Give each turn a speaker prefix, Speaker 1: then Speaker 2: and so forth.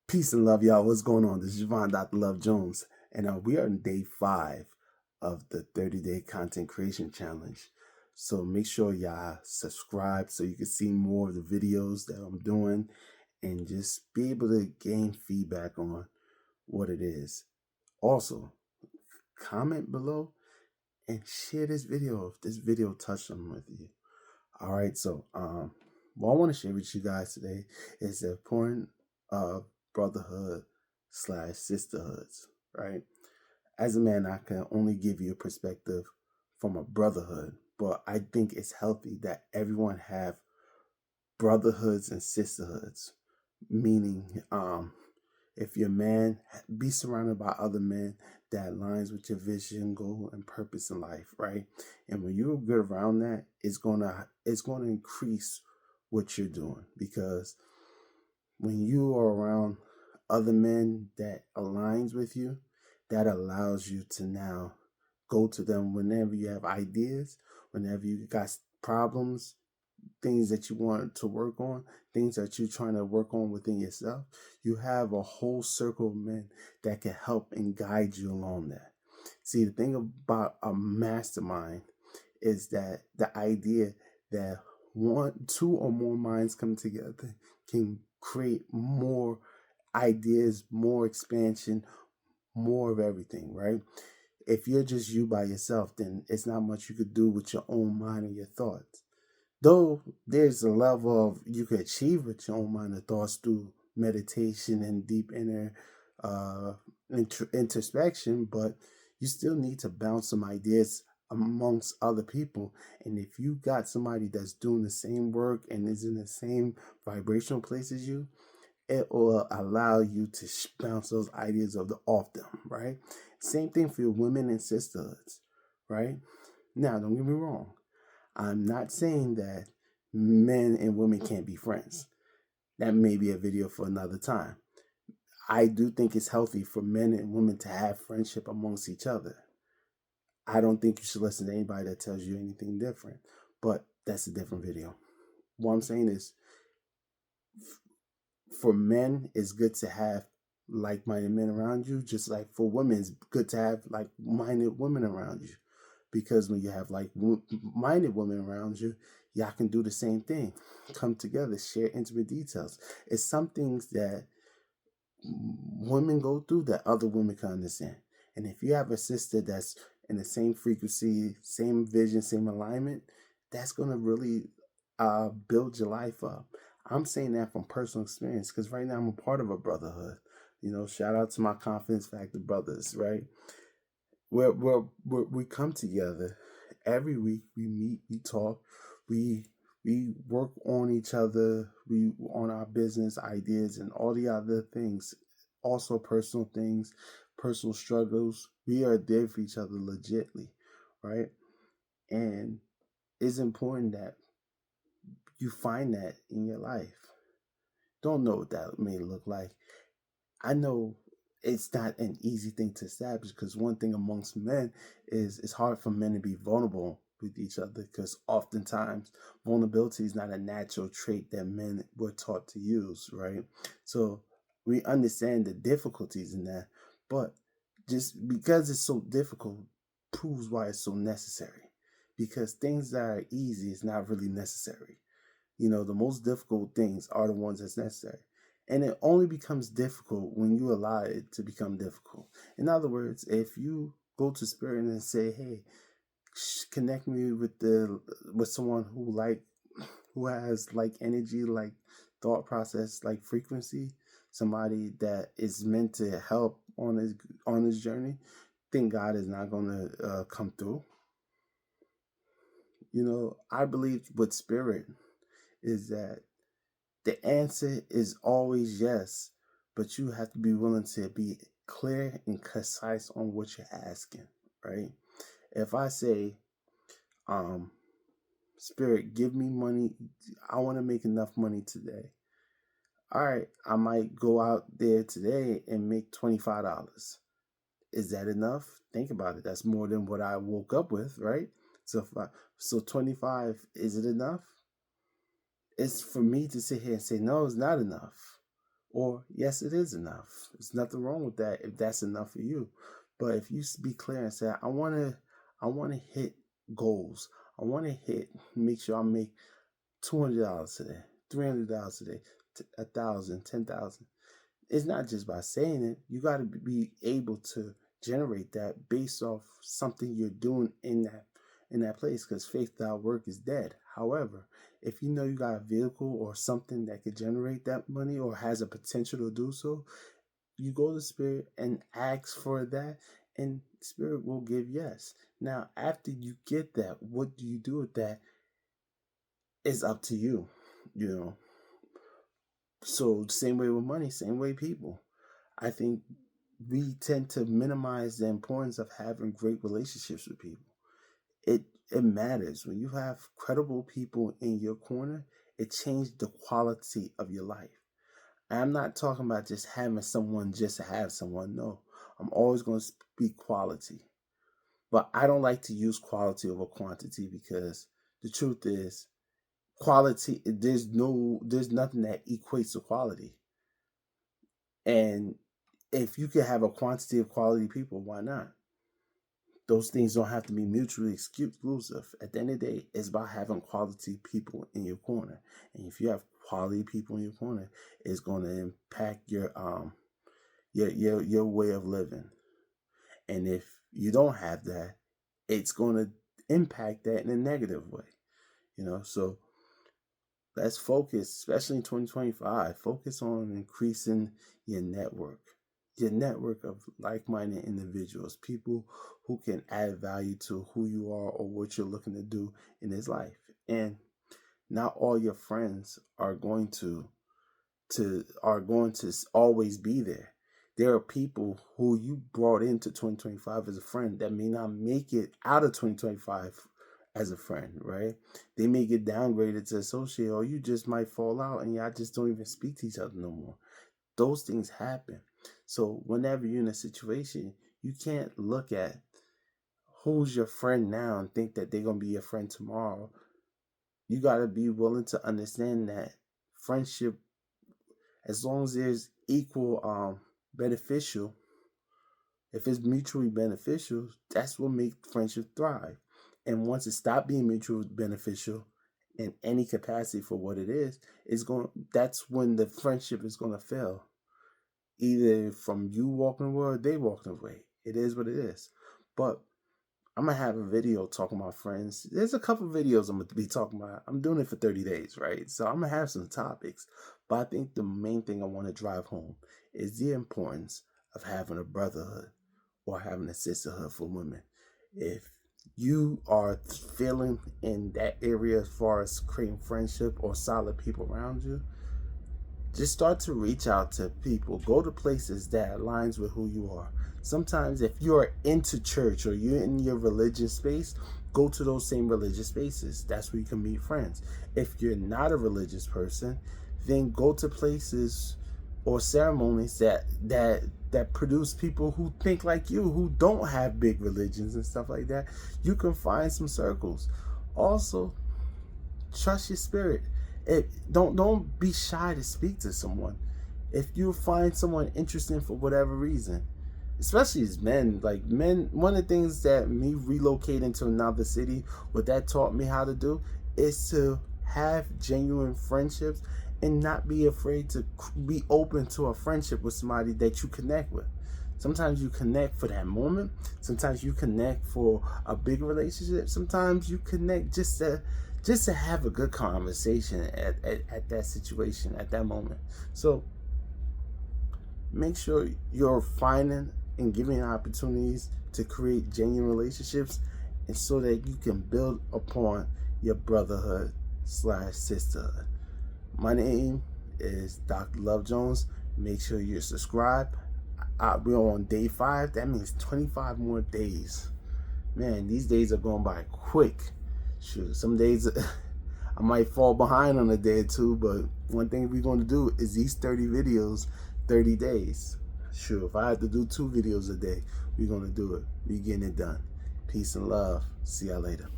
Speaker 1: Peace and love, y'all. What's going on? This is Javon, Dr. Love Jones, and we are on day 5 of the 30-day content creation challenge. So make sure y'all subscribe so you can see more of the videos that I'm doing and just be able to gain feedback on what it is. Also, comment below and share this video if this video touched something with you. All right, so what I want to share with you guys today is the importance of brotherhood slash sisterhoods, right? As a man, I can only give you a perspective from a brotherhood, but I think it's healthy that everyone have brotherhoods and sisterhoods, meaning if you're a man, be surrounded by other men that aligns with your vision, goal, and purpose in life, right? And when you're good around that, it's gonna increase what you're doing, because when you are around other men that aligns with you, that allows you to now go to them whenever you have ideas, whenever you got problems, things that you want to work on, things that you're trying to work on within yourself. You have a whole circle of men that can help and guide you along that. See, the thing about a mastermind is that the idea that two or more minds come together can create more ideas, more expansion, more of everything, right? If you're just you by yourself, then it's not much you could do with your own mind and your thoughts. Though there's a level of you could achieve with your own mind and thoughts through meditation and deep inner uh, introspection, but you still need to bounce some ideas amongst other people. And if you got somebody that's doing the same work and is in the same vibrational place as you, it will allow you to bounce those ideas off them, right? Same thing for your women and sisterhoods, right? Now, don't get me wrong. I'm not saying that men and women can't be friends. That may be a video for another time. I do think it's healthy for men and women to have friendship amongst each other. I don't think you should listen to anybody that tells you anything different, but that's a different video. What I'm saying is, for men, it's good to have like-minded men around you, just like for women, it's good to have like-minded women around you. Because when you have like-minded women around you, y'all can do the same thing. Come together, share intimate details. It's some things that women go through that other women can understand. And if you have a sister that's in the same frequency, same vision, same alignment, that's going to really build your life up. I'm saying that from personal experience because right now I'm a part of a brotherhood. You know, shout out to my Confidence Factor brothers, right? We come together every week. We meet, we talk, we we work on each other, we on our business ideas and all the other things, also personal things, personal struggles. We are there for each other legitly, right? And it's important that you find that in your life. Don't know what that may look like. I know it's not an easy thing to establish because one thing amongst men is it's hard for men to be vulnerable with each other because oftentimes vulnerability is not a natural trait that men were taught to use, right? So we understand the difficulties in that, but just because it's so difficult proves why it's so necessary. Because things that are easy is not really necessary. You know, the most difficult things are the ones that's necessary. And it only becomes difficult when you allow it to become difficult. In other words, if you go to spirit and say, "Hey, connect me with someone who has like energy, like thought process, like frequency, somebody that is meant to help on his journey," think God is not going to come through. You know, I believe with spirit is that the answer is always yes, but you have to be willing to be clear and concise on what you're asking, right? If I say, Spirit, give me money, I want to make enough money today. All right, I might go out there today and make $25. Is that enough? Think about it. That's more than what I woke up with, right? So 25, is it enough? It's for me to sit here and say, no, it's not enough. Or yes, it is enough. There's nothing wrong with that if that's enough for you. But if you be clear and say, I wanna hit goals. I wanna make sure I make $200 today, $300 a day, 1,000, 10,000. It's not just by saying it. You got to be able to generate that based off something you're doing in that place. Because faith without work is dead. However, if you know you got a vehicle or something that could generate that money or has a potential to do so, you go to Spirit and ask for that, and Spirit will give yes. Now, after you get that, what do you do with that is up to you, you know. So same way with money, same way people. I think we tend to minimize the importance of having great relationships with people. It matters. When you have credible people in your corner, it changes the quality of your life. I'm not talking about just having someone just to have someone. No, I'm always going to speak quality. But I don't like to use quality over quantity, because the truth is, quality, there's nothing that equates to quality. And if you can have a quantity of quality people, why not? Those things don't have to be mutually exclusive. At the end of the day, it's about having quality people in your corner. And if you have quality people in your corner, it's going to impact your way of living. And if you don't have that, it's going to impact that in a negative way. So let's focus, especially in 2025, focus on increasing your network of like-minded individuals, people who can add value to who you are or what you're looking to do in this life. And not all your friends are going to always be there. There are people who you brought into 2025 as a friend that may not make it out of 2025 as a friend, right? They may get downgraded to associate, or you just might fall out and y'all just don't even speak to each other no more. Those things happen. So whenever you're in a situation, you can't look at who's your friend now and think that they're going to be your friend tomorrow. You got to be willing to understand that friendship, as long as there's equal beneficial, if it's mutually beneficial, that's what makes friendship thrive. And once it stops being mutually beneficial in any capacity for what it is, that's when the friendship is going to fail. Either from you walking away or they walking away. It is what it is. But I'm going to have a video talking about friends. There's a couple videos I'm going to be talking about. I'm doing it for 30 days, right? So I'm going to have some topics. But I think the main thing I want to drive home is the importance of having a brotherhood or having a sisterhood for women. If you are feeling in that area as far as creating friendship or solid people around you, just start to reach out to people. Go to places that aligns with who you are. Sometimes if you're into church or you're in your religious space, go to those same religious spaces. That's where you can meet friends. If you're not a religious person, then go to places or ceremonies that produce people who think like you, who don't have big religions and stuff like that. You can find some circles. Also, trust your spirit. Don't be shy to speak to someone. If you find someone interesting for whatever reason, especially as men, one of the things that me relocating to another city, what that taught me how to do is to have genuine friendships and not be afraid to be open to a friendship with somebody that you connect with. Sometimes you connect for that moment. Sometimes you connect for a big relationship. Sometimes you connect just to have a good conversation at that situation, at that moment. So make sure you're finding and giving opportunities to create genuine relationships, and so that you can build upon your brotherhood / sisterhood. My name is Dr. Love Jones. Make sure you're subscribed. We're on day 5. That means 25 more days. Man, these days are going by quick. Shoot, some days I might fall behind on a day or two, but one thing we're going to do is these 30 videos, 30 days. Sure, if I have to do 2 videos a day, we're going to do it. We're getting it done. Peace and love. See y'all later.